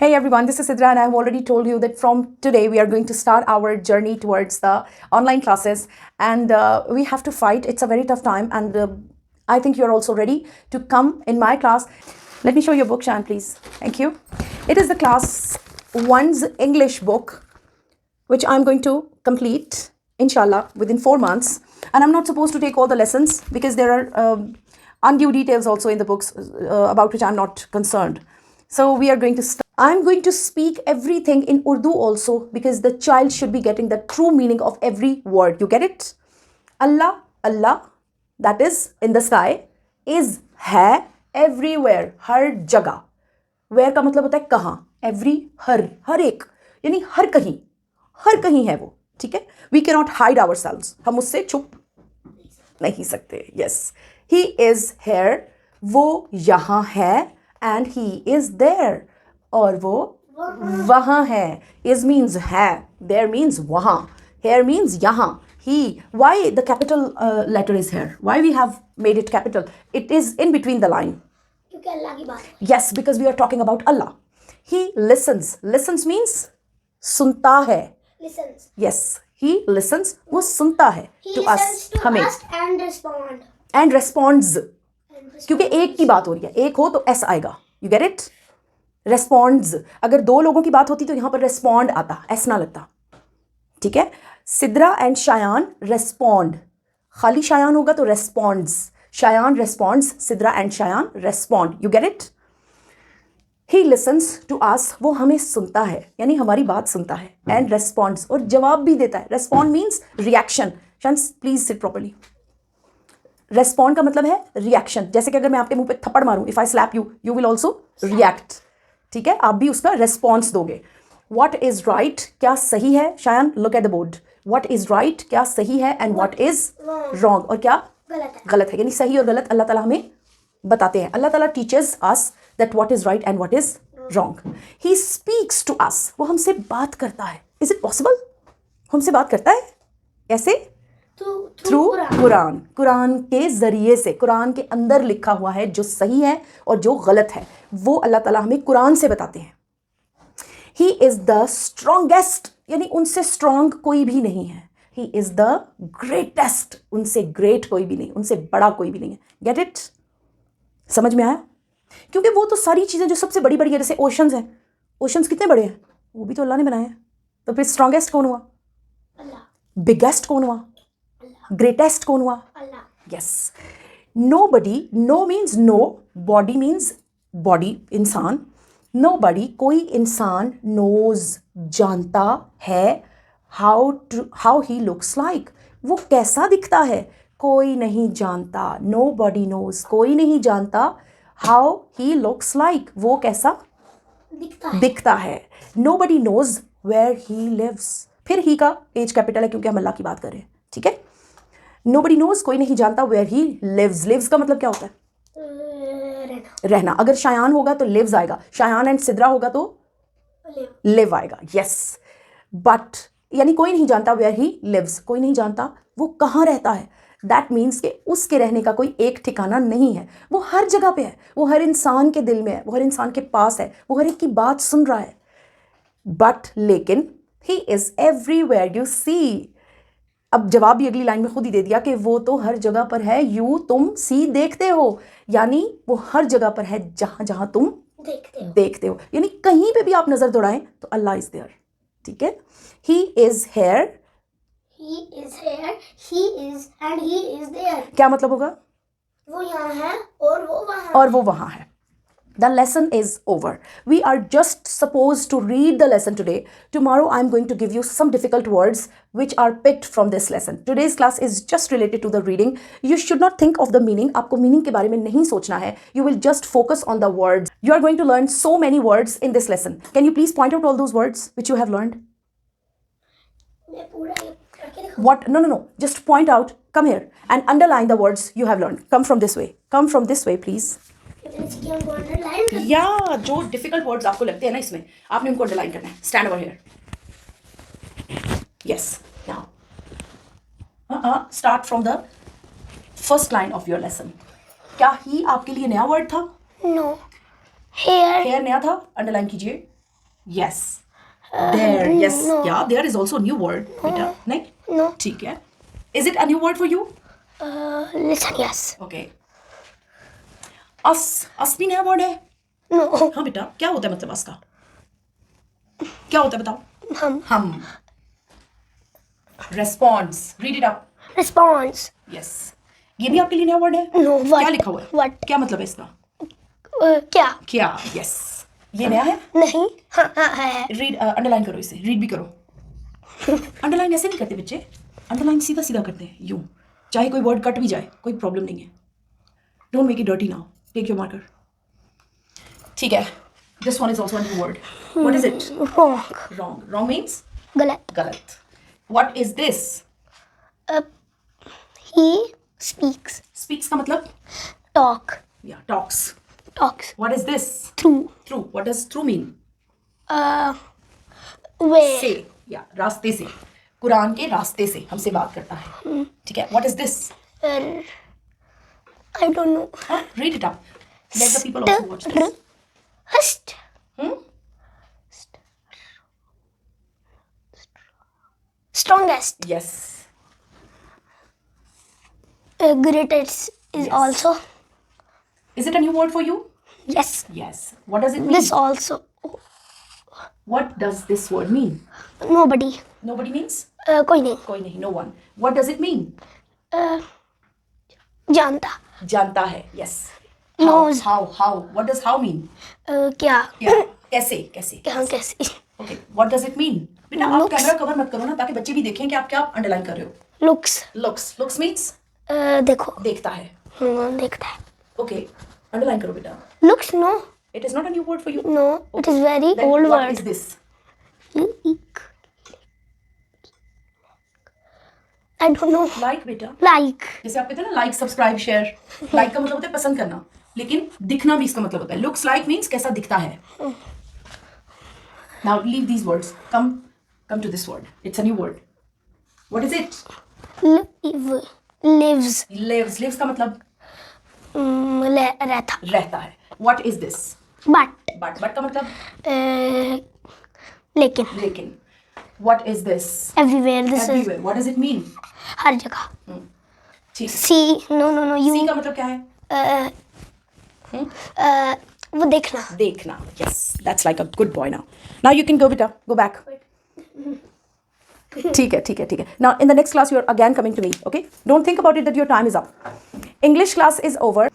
Hey everyone, this is Sidra, and I've already told you that from today we are going to start our journey towards the online classes, and we have to fight. It's a very tough time, and I think you're also ready to come in my class. Let me show your book, Shan, please. Thank you. It is the class 1's English book, which I'm going to complete, inshallah, within 4 months. And I'm not supposed to take all the lessons because there are undue details also in the books about which I'm not concerned. So we are going to start. I'm going to speak everything in Urdu also because the child should be getting the true meaning of every word. You get it? Allah, Allah, that is in the sky, is है everywhere, हर जगह. Where का मतलब होता है कहाँ. Every, हर एक, यानी हर कहीं है वो. ठीक है? We cannot hide ourselves. हम उससे छुप नहीं सकते. Yes. He is here. वो यहाँ है. And he is there. और वो वहाँ है. Is means है. There means वहाँ. Here means यहाँ. He. Why the capital letter is here? Why we have made it capital? It is in between the line. क्योंकि अल्लाह की बात है. Yes, because we are talking about Allah. He listens. Listens means सुनता है. Listens. Yes, he listens. वो सुनता है. He to listens us. to हमें. us and respond. And responds. क्योंकि एक की बात हो रही है. एक हो तो एस आएगा. You get it? Responds. अगर दो लोगों की बात होती तो यहाँ पर respond आता. एस ना लगता. ठीक है? Sidra and Shayan respond. खाली शायान होगा तो responds. Shayan responds. Sidra and Shayan respond. You get it? He listens to us. वो हमें सुनता है. यानी हमारी बात सुनता है. And responds. और जवाब भी देता है. Respond means reaction. Shans, please sit properly. Respond का मतलब है रिएक्शन. जैसे कि अगर मैं आपके मुंह पे थप्पड़ मारूं, if I slap you, you will also react. ठीक है? आप भी उसका रेस्पॉन्स दोगे. व्हाट इज राइट, क्या सही है. Shayan, look at the board. What is right, क्या सही है. एंड व्हाट इज रॉन्ग, और क्या गलत है. यानी सही और गलत अल्लाह ताला हमें बताते हैं. अल्लाह ताला teachers us that what is right and what is wrong. He speaks to us. वो हमसे बात करता है. Is it possible? हमसे बात करता है कैसे? थ्रू कुरान. कुरान के ज़रिए से. कुरान के अंदर लिखा हुआ है जो सही है और जो गलत है वो अल्लाह ताला हमें कुरान से बताते हैं. ही इज़ द स्ट्रॉन्गेस्ट, यानी उनसे स्ट्रॉन्ग कोई भी नहीं है. ही इज़ द ग्रेटेस्ट, उनसे ग्रेट कोई भी नहीं, उनसे बड़ा कोई भी नहीं है. Get it? समझ में आया? क्योंकि वो तो सारी चीज़ें जो सबसे बड़ी बड़ी है, जैसे ओशंस हैं. ओशंस कितने बड़े हैं? वो भी तो अल्लाह ने बनाए हैं. तो फिर स्ट्रॉन्गेस्ट कौन हुआ? अल्लाह. बिगेस्ट कौन हुआ? ग्रेटेस्ट कौन हुआ? Allah. Yes. Nobody. No means no. Body means body, इंसान. नोबडी, कोई इंसान. नोज, जानता है. हाउ ही लुक्स लाइक, वो कैसा दिखता है. कोई नहीं जानता. नोबडी नोज, कोई नहीं जानता. हाउ ही लुक्स लाइक, वो कैसा दिखता है. Nobody knows where he lives. फिर ही का एज कैपिटल है क्योंकि हम अल्लाह की बात कर रहे हैं. ठीक है? Nobody knows, कोई नहीं जानता. Where he lives. Lives का मतलब क्या होता है? रहना. अगर शायान होगा तो lives आएगा. शायान एंड सिद्रा होगा तो live आएगा. Yes. But यानी कोई नहीं जानता where he lives. कोई नहीं जानता वो कहाँ रहता है. That means कि उसके रहने का कोई एक ठिकाना नहीं है. वो हर जगह पे है. वो हर इंसान के दिल में है. वो हर इंसान के पास है. वो हर एक की बात सुन रहा है. But लेकिन he is everywhere you see. अब जवाब भी अगली लाइन में खुद ही दे दिया कि वो तो हर जगह पर है. यू, तुम, सी, देखते हो. यानी वो हर जगह पर है जहां जहां तुम देखते हो. यानी कहीं पे भी आप नजर दौड़ाएं तो अल्लाह इज देयर. ठीक है? He is here. He is here. He is and he is there. क्या मतलब होगा? वो यहाँ है और वो वहाँ है. The lesson is over. We are just supposed to read the lesson today. Tomorrow I am going to give you some difficult words which are picked from this lesson. Today's class is just related to the reading. You should not think of the meaning. आपको meaning के बारे में नहीं सोचना है. You will just focus on the words. You are going to learn so many words in this lesson. Can you please point out all those words which you have learned? मैं पूरा ये करके दिखाऊं? What? No. Just point out. Come here and underline the words you have learned. Come from this way. Come from this way, please. या जो difficult words आपको लगते हैं ना इसमें, आपने उनको अंडरलाइन करना है. Stand over here. Yes. Now start from the first line of your lesson. क्या ही आपके लिए नया वर्ड था? नो. हेयर. हेयर नया था. अंडरलाइन कीजिए. Yes. There. Yes. no. Yeah, there is also a new word. Beta. नहीं? No. ठीक है. Is it a new word for you? Listen, yes. Okay. अस भी नया word है. No. हाँ बेटा, क्या होता है मतलब अस का? क्या होता है बताओ? हम. Response. Read it up. Response. Yes. ये भी आपके लिए नया word है? No. What? क्या लिखा हुआ है? What? क्या मतलब है इसका? क्या? क्या? Yes. ये नया है? नहीं. हाँ है. रीड अंडरलाइन करो इसे. रीड भी करो. अंडरलाइन ऐसे नहीं करते बच्चे. अंडरलाइन सीधा सीधा करते हैं यूं. चाहे कोई वर्ड कट भी जाए कोई प्रॉब्लम नहीं है. Don't make it dirty now. Take your marker. ठीक है. This one is also a new word. What is it? Wrong. Wrong. Wrong means गलत. गलत. What is this? He speaks. Speaks का मतलब? Talk. या talks. Talks. What is this? Through. True. What does true mean? Where. से या रास्ते से. कुरान के रास्ते से हमसे बात करता है. ठीक है. What is this? I don't know. Read it up. Let the people also watch this. Hust. Hmm? Strongest. Yes. Greatest is Yes. also. Is it a new word for you? Yes. Yes. What does it mean? This also. What does this word mean? Nobody. Nobody means? कोई नहीं. कोई नहीं. No one. What does it mean? जानता. जानता है. Yes. Knows. How? What does how mean? क्या? Yeah. कैसे? कैसे? क्या कैसे? Okay. What does it mean? बेटा आप Looks. कैमरा कवर मत करो ना ताकि बच्चे भी देखें कि आप क्या अंडरलाइन कर रहे हो. Looks. Looks. Looks means देखो. देखता है. देखता है. Okay. अंडरलाइन करो बेटा. Looks, no. It is not a new word for you. No. It is very Then old what word. is this? I don't know. Like बेटा. Like. जैसे आप कहते हैं ना लाइक सब्सक्राइब शेयर. लाइक का मतलब होता है पसंद करना लेकिन दिखना भी इसका मतलब होता है. लुक्स लाइक मीन्स कैसा दिखता है. Now leave these words. Come to this word. It's a new word. What is it? Live. Lives. Lives का मतलब रहता. रहता है. What is this? But. But का मतलब लेकिन. लेकिन. What is this? Everywhere. This is everywhere. What does it mean? हर जगह. ठीक. See. No. C You. का मतलब क्या है? वो देखना. देखना. Yes, that's like a good boy now. Now you can go बेटा. Go back. ठीक है. Now in the next class you are again coming to me. Okay? Don't think about it that your time is up. English class is over.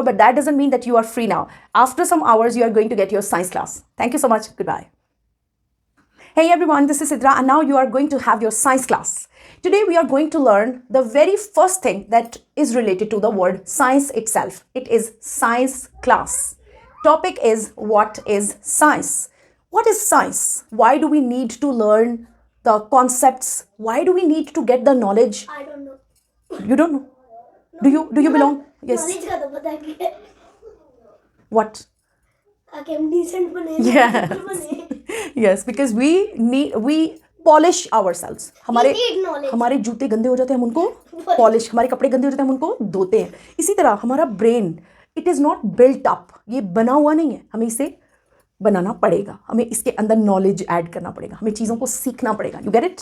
But that doesn't mean that you are free now. After some hours you are going to get your science class. Thank you so much. Goodbye. Hey everyone, this is Sidra and now you are going to have your science class. Today we are going to learn the very first thing that is related to the word science itself. It is science class. Topic is what is science? What is science? Why do we need to learn the concepts? Why do we need to get the knowledge? I don't know. You don't know? Do you belong? Yes. Knowledge का तो पता है. What? ताकि हम decent बने. Yeah. बने. Yes, because we polish ourselves. We need knowledge. हमारे जूते गंदे हो जाते हैं हम उनको पॉलिश. हमारे कपड़े गंदे हो जाते हैं हम उनको धोते हैं. इसी तरह हमारा brain it is not built up. ये बना हुआ नहीं है. हमें इसे बनाना पड़ेगा. हमें इसके अंदर नॉलेज ऐड करना पड़ेगा. हमें चीज़ों को सीखना पड़ेगा. You get it?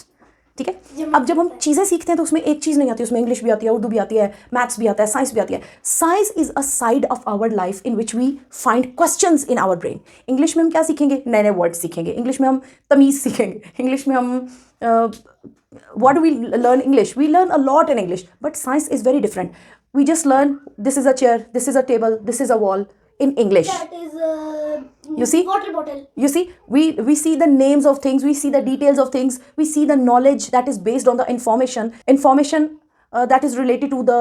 ठीक है. अब जब हम चीज़ें सीखते हैं तो उसमें एक चीज़ नहीं आती. उसमें इंग्लिश भी आती है, उर्दू भी आती है, मैथ्स भी आता है, साइंस भी आती है. Science is a side of our life in which we find questions in our brain. English में हम क्या सीखेंगे? नए नए वर्ड सीखेंगे. इंग्लिश में हम तमीज़ सीखेंगे. इंग्लिश में हम what do we learn English? We learn a lot in English, but science is very different. We just learn this is a chair, this is a table, this is a wall in English. That is You see? water bottle. You see, we see the names of things, we see the details of things, we see the knowledge that is based on the information that is related to the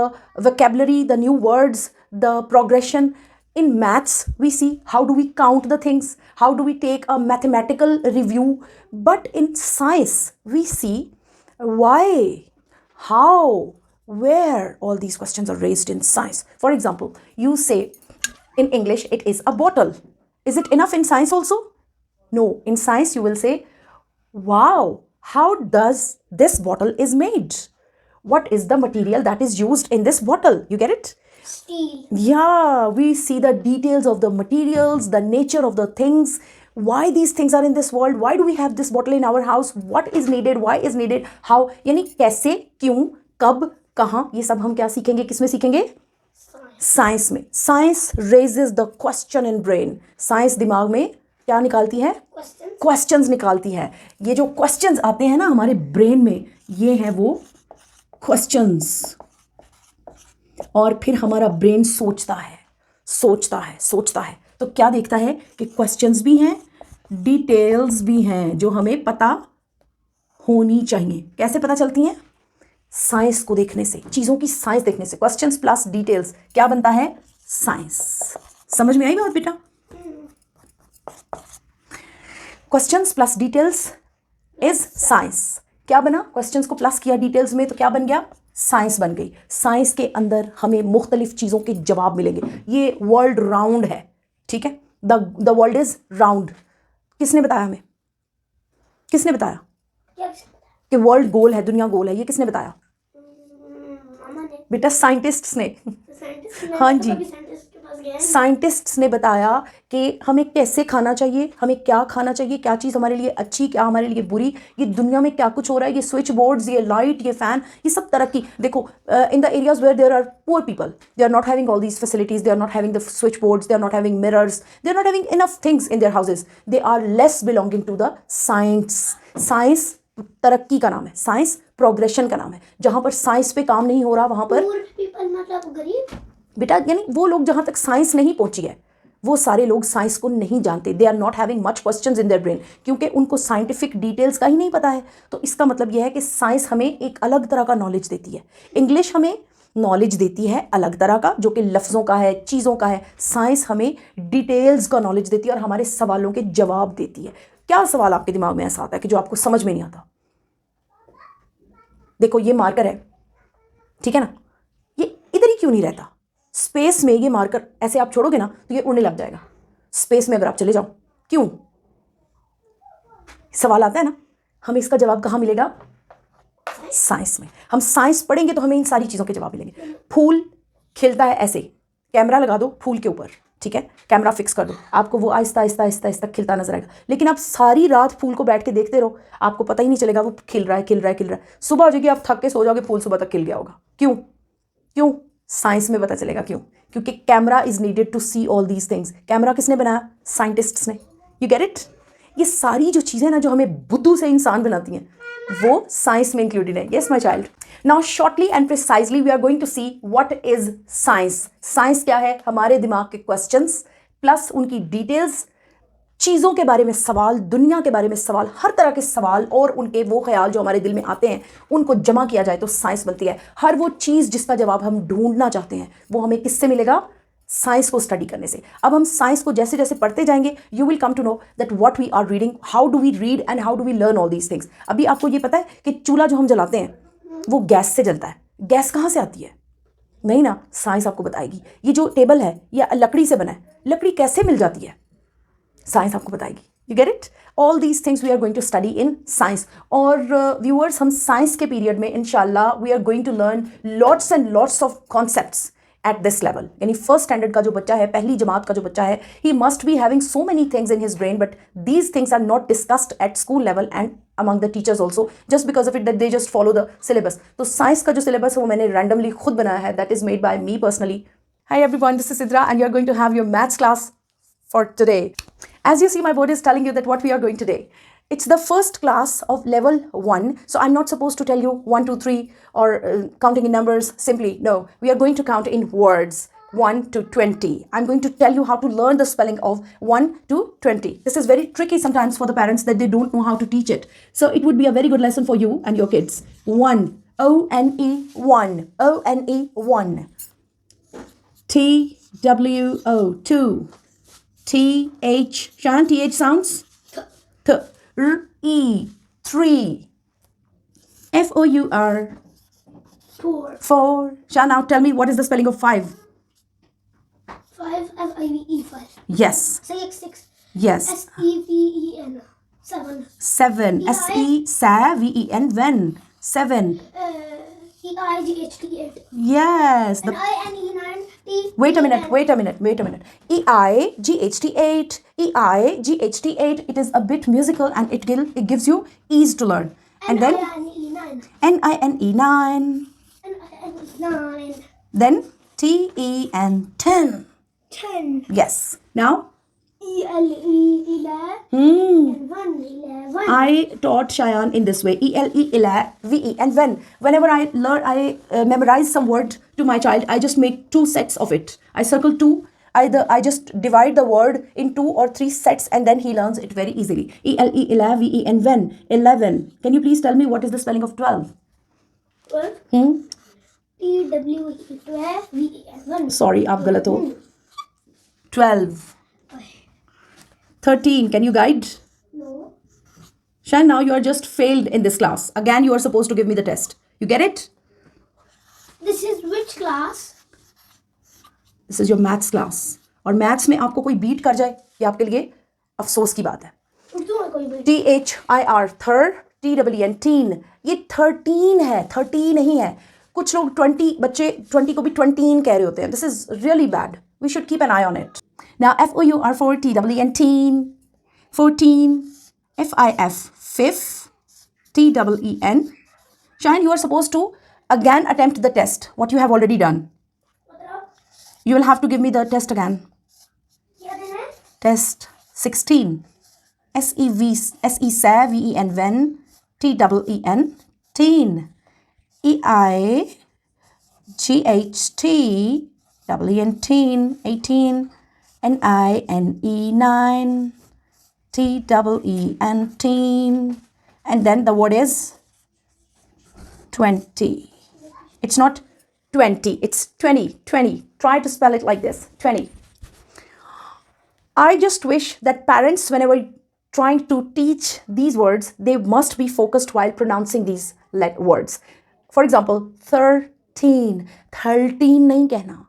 vocabulary, the new words, the progression. In maths, we see how do we count the things, how do we take a mathematical review. But in science, we see why, how, where all these questions are raised in science. For example, you say in English, it is a bottle. Is it enough in science also? No. In science, you will say, wow, how does this bottle is made? What is the material that is used in this bottle? You get it? Steel. Yeah, we see the details of the materials, the nature of the things. why these things are in this world, why do we have this bottle in our house, what is needed, why is needed, how, यानी कैसे, क्यों, कब, कहाँ, ये सब हम क्या सीखेंगे, किसमें सीखेंगे? साइंस में. Science raises the question in brain. Science दिमाग में क्या निकालती है? क्वेश्चंस निकालती है. ये जो क्वेश्चंस आते हैं ना हमारे ब्रेन में, ये है वो क्वेश्चंस. और फिर हमारा ब्रेन सोचता है. तो क्या देखता है कि क्वेश्चंस भी हैं, डिटेल्स भी हैं जो हमें पता होनी चाहिए. कैसे पता चलती हैं? साइंस को देखने से, चीज़ों की साइंस देखने से. क्वेश्चंस प्लस डिटेल्स क्या बनता है? साइंस. समझ में आई बात बेटा? Questions plus details is science. क्या बना? क्वेश्चंस को प्लस किया डिटेल्स में तो क्या बन गया? साइंस बन गई. साइंस के अंदर हमें मुख्तलिफ चीज़ों के जवाब मिलेंगे. ये वर्ल्ड राउंड है, ठीक है? The world is round. किसने बताया हमें? किसने बताया कि वर्ल्ड गोल है, दुनिया गोल है? ये किसने बताया? बेटा साइंटिस्ट्स ने. हाँ जी, साइंटिस्ट्स ने बताया कि हमें कैसे खाना चाहिए, हमें क्या खाना चाहिए, क्या चीज़ हमारे लिए अच्छी, क्या हमारे लिए बुरी, ये दुनिया में क्या कुछ हो रहा है, ये स्विच बोर्ड्स, ये लाइट, ये फ़ैन, ये सब तरक्की. देखो in the areas where there are poor people, they are not having all these facilities, they are not having the switch boards, they are not having mirrors, they are not having enough things in their houses, they are less belonging to the science. Science तरक्की का नाम है, science progression का नाम है. जहाँ पर science पे काम नहीं हो रहा वहाँ पर मतलब गरीब बेटा, यानी वो लोग जहाँ तक साइंस नहीं पहुँची है, वो सारे लोग साइंस को नहीं जानते. They are not having much questions in their brain, क्योंकि उनको साइंटिफिक डिटेल्स का ही नहीं पता है. तो इसका मतलब यह है कि साइंस हमें एक अलग तरह का नॉलेज देती है. इंग्लिश हमें नॉलेज देती है अलग तरह का, जो कि लफ्ज़ों का है, चीज़ों का है. साइंस हमें डिटेल्स का नॉलेज देती है और हमारे सवालों के जवाब देती है. क्या सवाल आपके दिमाग में ऐसा आता है कि जो आपको समझ में नहीं आता? देखो ये मार्कर है, ठीक है ना, ये इधर ही क्यों नहीं रहता? स्पेस में ये मार्कर ऐसे आप छोड़ोगे ना तो ये उड़ने लग जाएगा. स्पेस में अगर आप चले जाओ, क्यों? सवाल आता है ना. हमें इसका जवाब कहाँ मिलेगा? साइंस में. हम साइंस पढ़ेंगे तो हमें इन सारी चीज़ों के जवाब मिलेंगे. फूल खिलता है ऐसे, कैमरा लगा दो फूल के ऊपर, ठीक है, कैमरा फिक्स कर दो, आपको वो आहिस्ता आहिस्ता आहिस्ता आहिस्ता खिलता नजर आएगा. लेकिन आप सारी रात फूल को बैठ के देखते रहो, आपको पता ही नहीं चलेगा वो खिल रहा है, खिल रहा है, खिल रहा है. सुबह हो जाएगी, आप थक के सो जाओगे, फूल सुबह तक खिल गया होगा. क्यों? क्यों? साइंस में पता चलेगा क्यों. क्योंकि camera is needed to see all these things. Camera किसने बनाया? साइंटिस्ट्स ने. You get it? ये सारी जो चीज़ें ना जो हमें बुद्धू से इंसान बनाती हैं, वो साइंस में इंक्लूडेड है. Yes my child. Now shortly and precisely we are going to see what is science. Science क्या है? हमारे दिमाग के क्वेश्चंस प्लस उनकी डिटेल्स, चीज़ों के बारे में सवाल, दुनिया के बारे में सवाल, हर तरह के सवाल और उनके वो ख्याल जो हमारे दिल में आते हैं, उनको जमा किया जाए तो साइंस बनती है. हर वो चीज़ जिसका जवाब हम ढूंढना चाहते हैं वो हमें किससे मिलेगा? साइंस को स्टडी करने से. अब हम साइंस को जैसे जैसे पढ़ते जाएंगे, you will come to know that what we are reading, how do we read and how do we learn all these things. अभी आपको ये पता है कि चूल्हा जो हम जलाते हैं वो गैस से जलता है. गैस कहाँ से आती है? नहीं ना, साइंस आपको बताएगी. ये जो टेबल है ये लकड़ी से बना है, लकड़ी कैसे मिल जाती है? साइंस आपको बताएगी. You get it? All these things we are going to study in science. और व्यूअर्स, हम साइंस के पीरियड में इंशाल्लाह we are going to learn lots and lots of concepts at this level. यानी फर्स्ट स्टैंडर्ड का जो बच्चा है, पहली जमात का जो बच्चा है, he must be having so many things in his brain, but these things are not discussed at school level and among the teachers also, just because of it that they just follow the syllabus. तो science का जो syllabus है वो मैंने randomly खुद बनाया है. that is made by me personally. Hi everyone, this is Sidra and you are going to have your maths class for today. As you see, my board is telling you that what we are doing today. It's the first class of level 1. So I'm not supposed to tell you 1, 2, 3 or counting in numbers simply. No, we are going to count in words. 1 to 20. I'm going to tell you how to learn the spelling of 1 to 20. This is very tricky sometimes for the parents that they don't know how to teach it. So it would be a very good lesson for you and your kids. 1, O-N-E, 1, O-N-E, 1. T-W-O, 2. T-H, Shan, T-H sounds? T-R-E, 3. F-O-U-R, 4. Shan, now tell me what is the spelling of 5? 5, F-I-V-E, 5. Yes. 6. Yes. S-E-V-E-N, 7. 7. S-E-V-E-N, when? 7. E-I-G-H-T, 8. Yes. And I-N-E, 9. Wait a minute. EIGHT8. EIGHT8. It is a bit musical and it gives you ease to learn. And then NINE9. Nine. Then TEN10. 10. Yes. Now ELE 11. And 1 11. I taught Shayan in this way. ELE and whenever I memorize some word to my child, I just make 2 sets of it. I circle 2. I just divide the word in 2 or 3 sets and then he learns it very easily. ELE and 11. Can you please tell me what is the spelling of 12? 12. TWE 12 VE1. Sorry, आप गलत हो. 12. 13. Can you guide? No. Shan, now you are just failed in this class. Again, you are supposed to give me the test. You get it? This is which class? This is your maths class. और maths में आपको कोई beat कर जाए ये आपके लिए अफसोस की बात है. उर्दू में कोई भी. THIR third, TEEN tin. ये 13 है, 30 नहीं है. कुछ लोग 20 बच्चे 20 को भी 20 कह रहे होते हैं. This is really bad. We should keep an eye on it. Now FOUR for TEEN teen, 14. FIF fifth, TEEN. Shayan, you are supposed to again attempt the test. What you have already done. मतलब You will have to give me the test again. क्या देना है? Test 16. SEVEN when TEEN teen. EIGHTEN teen 18. NINE9 TEEN teen. And then the word is 20. It's not 20, it's 20. Try to spell it like this, 20. I just wish that parents, whenever trying to teach these words, they must be focused while pronouncing these words. For example, 13. 13 नहीं कहना.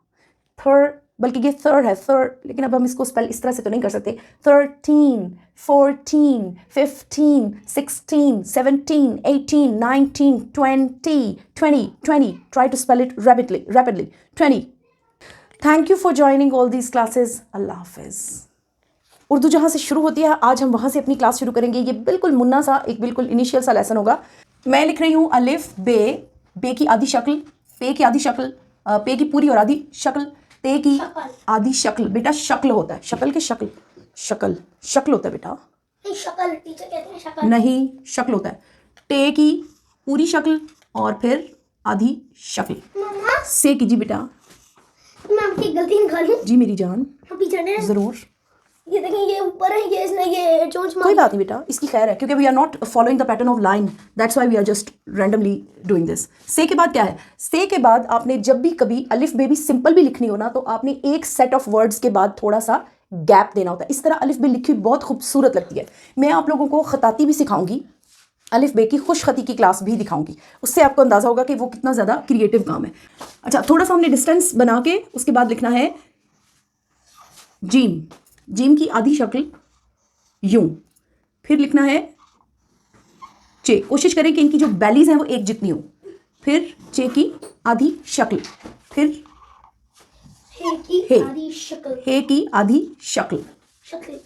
बल्कि ये third है, third, लेकिन अब हम इसको spell इस तरह से तो नहीं कर सकते. 13, 14, 15, 16, 17, 18, 19, 20. Try to spell it rapidly. 20. Thank you for joining all these classes. Allah Hafiz. Urdu जहाँ से शुरू होती है, आज हम वहाँ से अपनी क्लास शुरू करेंगे. ये बिल्कुल मुन्ना सा, एक बिल्कुल इनिशियल सा लेसन होगा. मैं लिख रही हूँ अलिफ बे. बे की आधी शक्ल, पे की आधी शक्ल, पे की पूरी और आधी शक्ल, ते की आधी शक्ल. बेटा शक्ल होता है, शक्ल के शक्ल होता है बेटा. नहीं, शक्ल टीचर कहते हैं शक्ल. नहीं, शक्ल होता है. टे की पूरी शक्ल और फिर आधी शक्ल. मम्मा, से कीजिए बेटा. मैं आपकी गलती निकालूं? जी मेरी जान, अभी जाने. जरूर. ये देखिए, ये ऊपर है, ये इसने ये चोंच कोई मारी. बात नहीं बेटा, इसकी खैर है, क्योंकि we are not following the pattern of line. That's why we are just randomly doing this. से के बाद क्या है? से के बाद आपने जब भी कभी अलिफ बे भी सिंपल भी लिखनी हो ना, तो आपने एक सेट ऑफ वर्ड्स के बाद थोड़ा सा गैप देना होता है. इस तरह अलिफ बे लिखी बहुत खूबसूरत लगती है. मैं आप लोगों को खताती भी सिखाऊंगी, अलिफ बे की खुश खती की क्लास भी दिखाऊंगी. उससे आपको अंदाज़ा होगा कि वो कितना ज़्यादा क्रिएटिव काम है. अच्छा, थोड़ा सा हमने डिस्टेंस बना के उसके बाद लिखना है जीम. जीम की आधी शक्ल यूं. फिर लिखना है चे. कोशिश करें कि इनकी जो बैलीज हैं वो एक जितनी हो. फिर चे की आधी शक्ल. फिर हे की हे. आधी शक्ल. हे की आधी शक्ल. शक्ल.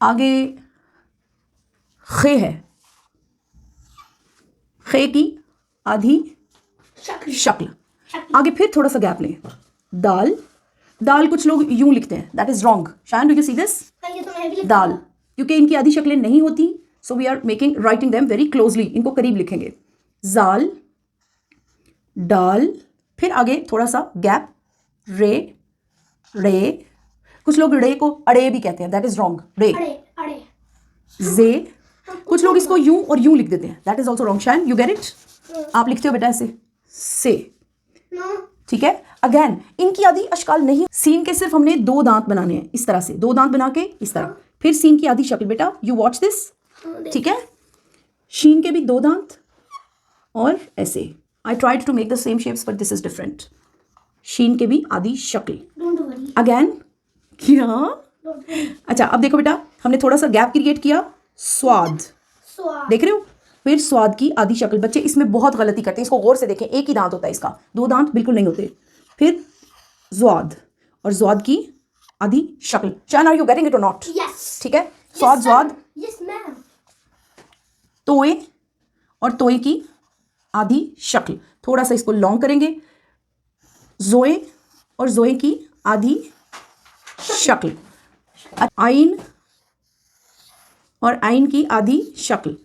आगे खे है. खे की आधी शक्ल. शक्ल. आगे फिर थोड़ा सा गैप लें. दाल. दाल कुछ लोग यूं लिखते हैं. That is wrong. Shayan, do you see this? ये तो मैं भी लिखता दाल, हूँ. क्योंकि इनकी आधी शक्लें नहीं होती, so we are making writing them very closely. इनको करीब लिखेंगे. जाल, डाल, फिर आगे थोड़ा सा गैप. रे, रे. कुछ लोग रे को अड़े भी कहते हैं. That is wrong. रे. अड़े अड़े. जे. कुछ लोग इसको यूं और यूं लिख देते हैं. That is also wrong. Shayan, you get it? आप लिखते हो बेटा ऐसे, से. नो. ठीक है. अगेन इनकी आधी अशकाल नहीं. सीन के सिर्फ हमने 2 दांत बनाने हैं, इस तरह से 2 दांत बना के इस तरह. फिर सीन की आधी शक्ल. बेटा यू वॉच दिस. ठीक है. शीन के भी 2 दांत और ऐसे. I tried to make the same shapes but this is different. शीन के भी आधी शक्ल. Don't worry. अगेन क्या? Don't worry. अच्छा, अब देखो बेटा, हमने थोड़ा सा गैप क्रिएट किया. स्वाद. स्वाद. देख रहे हो? फिर स्वाद की आधी शक्ल। बच्चे इसमें बहुत गलती करते हैं, इसको गौर से देखें। एक ही दांत होता है इसका, दो दांत बिल्कुल नहीं होते। फिर ज्वाद, और ज्वाद की आधी शक्ल। शान, आर यू गेटिंग इट और नॉट? Yes. ठीक है, स्वाद, ज्वाद, Yes, ma'am. तोए और तोए की आधी शक्ल। थोड़ा सा इसको लॉन्ग करेंगे। जोए और जोए की आधी शक्ल। आइन और आइन की आधी शक्ल।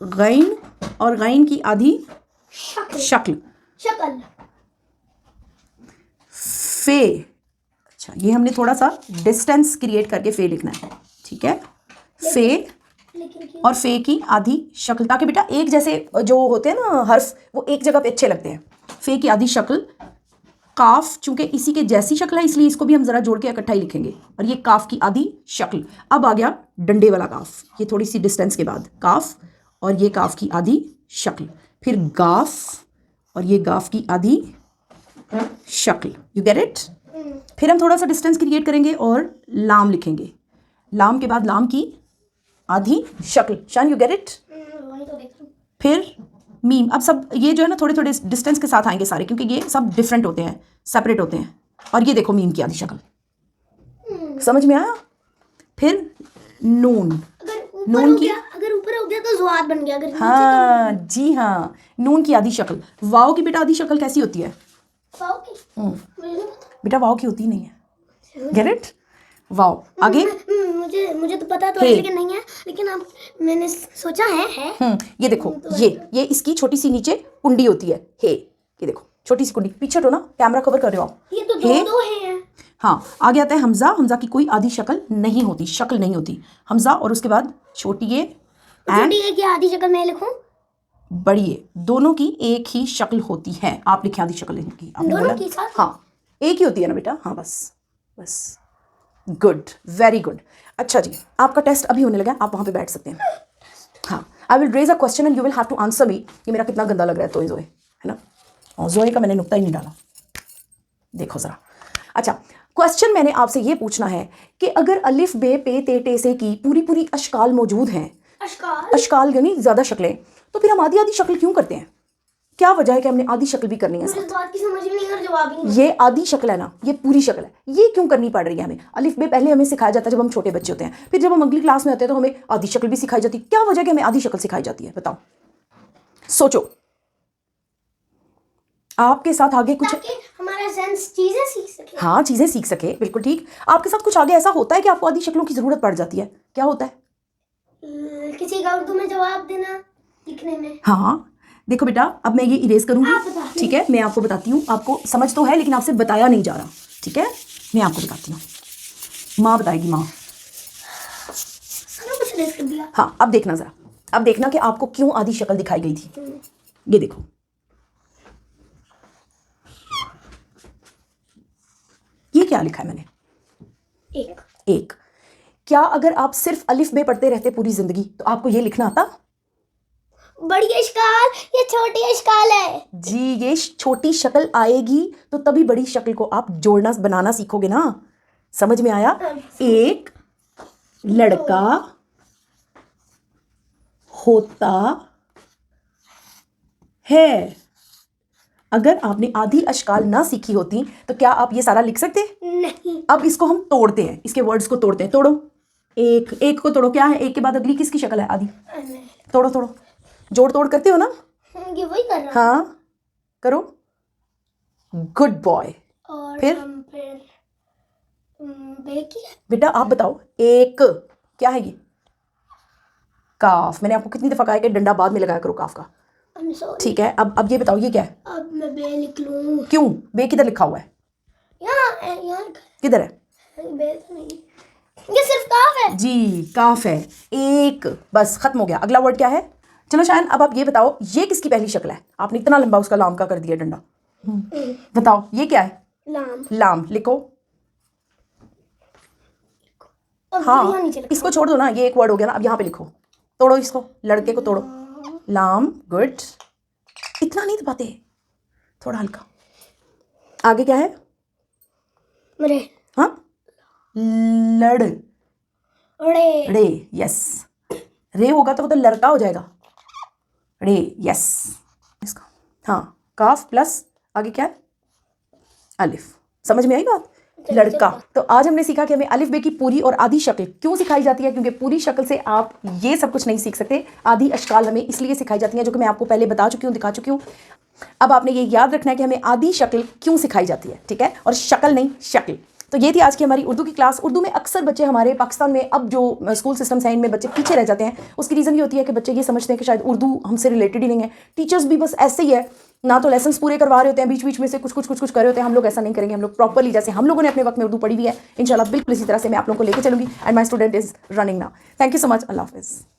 गैन और गैन की आधी शक्ल। शक्ल। फे, अच्छा ये हमने थोड़ा सा डिस्टेंस क्रिएट करके फे लिखना है, ठीक है। फे लेकिन क्यों? और फे की आधी शक्ल, ताकि बेटा एक जैसे जो होते हैं ना हर्फ, वो एक जगह पे अच्छे लगते हैं। फे की आधी शक्ल। काफ, चूंकि इसी के जैसी शक्ल है इसलिए इसको भी हम जरा जोड़ के इकट्ठा ही लिखेंगे। और ये काफ की आधी शक्ल। अब आ गया डंडे वाला काफ, ये थोड़ी सी डिस्टेंस के बाद काफ, और ये काफ की आधी शक्ल। फिर गाफ, और ये गाफ की आधी शक्ल। You get it? फिर हम थोड़ा सा डिस्टेंस क्रिएट करेंगे और लाम लिखेंगे। लाम के बाद लाम की आधी शक्ल। शान, यू गेट इट? वही तो देख रही हूँ। फिर मीम। अब सब ये जो है ना थोड़े थोड़े डिस्टेंस के साथ आएंगे सारे, क्योंकि ये सब डिफरेंट होते हैं, सेपरेट होते हैं। और ये देखो मीम की आधी शक्ल। समझ में आया? फिर नून। अगर ऊपर हो गया तो ज़्वाद बन गया। अगर हाँ जी हाँ, नून की आधी शक्ल। वाव की बेटा आधी शक्ल कैसी होती है? पाव की मुझे नहीं पता। बेटा वाव की होती नहीं है। Get it? वाव। आगे मुझे तो पता तो है, लेकिन नहीं है। लेकिन अब मैंने सोचा है। ये देखो, ये इसकी छोटी सी नीचे कुंडी होती है, हे। ये देखो छोटी सी कुंडी। पीछे हटो ना, कैमरा कवर कर रहे हो आप। ये तो दो हैं। हाँ, आगे आता है हमजा। हमजा की कोई आधी शक्ल नहीं होती, शक्ल नहीं होती। हमजा और उसके बाद छोटी ये एंड की आधी शक्ल मैं लिखूं? बड़ी ये, दोनों की एक ही शक्ल होती है। आप लिखे आधी शक्ल इनकी, आपने दोनों बोला की साथ? हाँ, एक ही होती है ना बेटा। हाँ बस गुड, वेरी गुड। अच्छा जी, आपका टेस्ट अभी होने लगा है, आप वहाँ पे बैठ सकते हैं। हाँ, I will raise a question and you will have to answer me. ये मेरा कितना गंदा लग रहा है तो जोए, है ना? और जोए का मैंने नुक्ता ही नहीं डाला, देखो ज़रा। अच्छा, क्वेश्चन मैंने आपसे ये पूछना है कि अगर अलिफ बे पे ते टे से की पूरी पूरी अशकाल मौजूद हैं, अशकाल यानी ज़्यादा शक्लें, तो फिर हम आधी आधी शक्ल क्यों करते हैं? क्या वजह है कि हमने आधी शक्ल भी करनी है? मुझे इस बात की समझ में नहीं और जवाब ही नहीं। ये आधी शक्ल है ना, ये पूरी शक्ल है, ये क्यों करनी पड़ रही है हमें? अलिफ बे पहले हमें सिखाया जाता है जब हम छोटे बच्चे होते हैं, फिर जब हम अगली क्लास में आते हैं तो हमें आधी शक्ल भी सिखाई जाती है। क्या वजह है कि हमें आधी शक्ल सिखाई जाती है? बताओ, सोचो। आपके साथ आगे कुछ, ताकि हमारा सेंस चीजें सीख सके। हाँ, चीजें सीख सके, बिल्कुल ठीक। आपके साथ कुछ आगे ऐसा होता है कि आपको आधी शक्लों की जरूरत पड़ जाती है? क्या होता है? किसी का उर्दू में जवाब देना लिखने में। हाँ, देखो बेटा, अब मैं ये इरेज करूंगी, ठीक है? मैं आपको बताती हूँ, आपको समझ तो है लेकिन आपसे बताया नहीं जा रहा, ठीक है? मैं आपको बताती हूँ, माँ बताएगी, माँ। सारा कुछ इरेज कर दिया। हाँ, अब देखना जरा, अब देखना कि आपको क्यों आधी शक्ल दिखाई गई थी। ये देखो, ये क्या लिखा है मैंने? एक। क्या अगर आप सिर्फ अलिफ बे पढ़ते रहते पूरी जिंदगी तो आपको ये लिखना आता? बड़ी अशकाल, ये छोटी अशकाल है जी, ये छोटी शक्ल आएगी तो तभी बड़ी शक्ल को आप जोड़ना बनाना सीखोगे ना। समझ में आया? एक लड़का होता है। अगर आपने आधी अशकाल ना सीखी होती तो क्या आप ये सारा लिख सकते? नहीं। अब इसको हम तोड़ते हैं, इसके वर्ड्स को तोड़ते हैं। तोड़ो, एक को तोड़ो। क्या है? एक के बाद अगली किसकी शक्ल है? आधी। तोड़ो, जोड़ तोड़ करते हो ना? ये वही कर रहा। हाँ, करो, गुड बॉय। और फिर बेकी है। बेटा आप बताओ, एक क्या है? ये काफ। मैंने आपको कितनी दफा कहा है कि डंडा बाद में लगाया करो काफ का, ठीक है? अब ये बताओ, ये क्या है? अब मैं बे लिख लूं। क्यों? बे किधर लिखा हुआ है? यहाँ किधर है? बे तो नहीं, ये सिर्फ काफ है जी, काफ है। एक, बस खत्म हो गया। अगला वर्ड क्या है? चलो शायन, अब आप ये बताओ, ये किसकी पहली शक्ल है? आपने इतना लंबा उसका लाम का कर दिया डंडा। बताओ ये क्या है? लाम। लिखो। हाँ, इसको छोड़ दो ना, ये एक वर्ड हो गया ना। अब यहाँ पे लिखो, तोड़ो इसको, लड़के को तोड़ो। लाम, गुड। इतना नहीं दबाते, थोड़ा हल्का। आगे क्या है? हाँ, रे, यस। रे होगा तो लड़का हो जाएगा। रे, यस, इसका हाँ, काफ प्लस आगे क्या है, अलिफ। समझ में आई बात? लड़का। तो आज हमने सीखा कि हमें अलिफ बे की पूरी और आधी शक्ल क्यों सिखाई जाती है, क्योंकि पूरी शक्ल से आप ये सब कुछ नहीं सीख सकते। आधी अशकाल हमें इसलिए सिखाई जाती हैं, जो कि मैं आपको पहले बता चुकी हूँ, दिखा चुकी हूँ। अब आपने ये याद रखना है कि हमें आधी शक्ल क्यों सिखाई जाती है, ठीक है, और शक्ल नहीं, शक्ल। तो ये थी आज की हमारी उर्दू की क्लास। उर्दू में अक्सर बच्चे हमारे पाकिस्तान में अब जो स्कूल सिस्टम्स हैं इनमें बच्चे पीछे रह जाते हैं। उसकी रीज़न ये होती है कि बच्चे ये समझते हैं कि शायद उर्दू हमसे रिलेटेड ही नहीं है। टीचर्स भी बस ऐसे ही है, ना तो लेसन्स पूरे करवा रहे होते हैं, बीच बीच में से कुछ कुछ कर रहे होते हैं। हम लोग ऐसा नहीं करेंगे, हम लोग प्रॉपरली जैसे हम लोगों ने अपने वक्त में उर्दू पढ़ी हुई है इंशाल्लाह बिल्कुल इसी तरह से मैं आप लोगों को लेकर चलूंगी। And my student is running now. Thank you so much. Allah हाफिज़।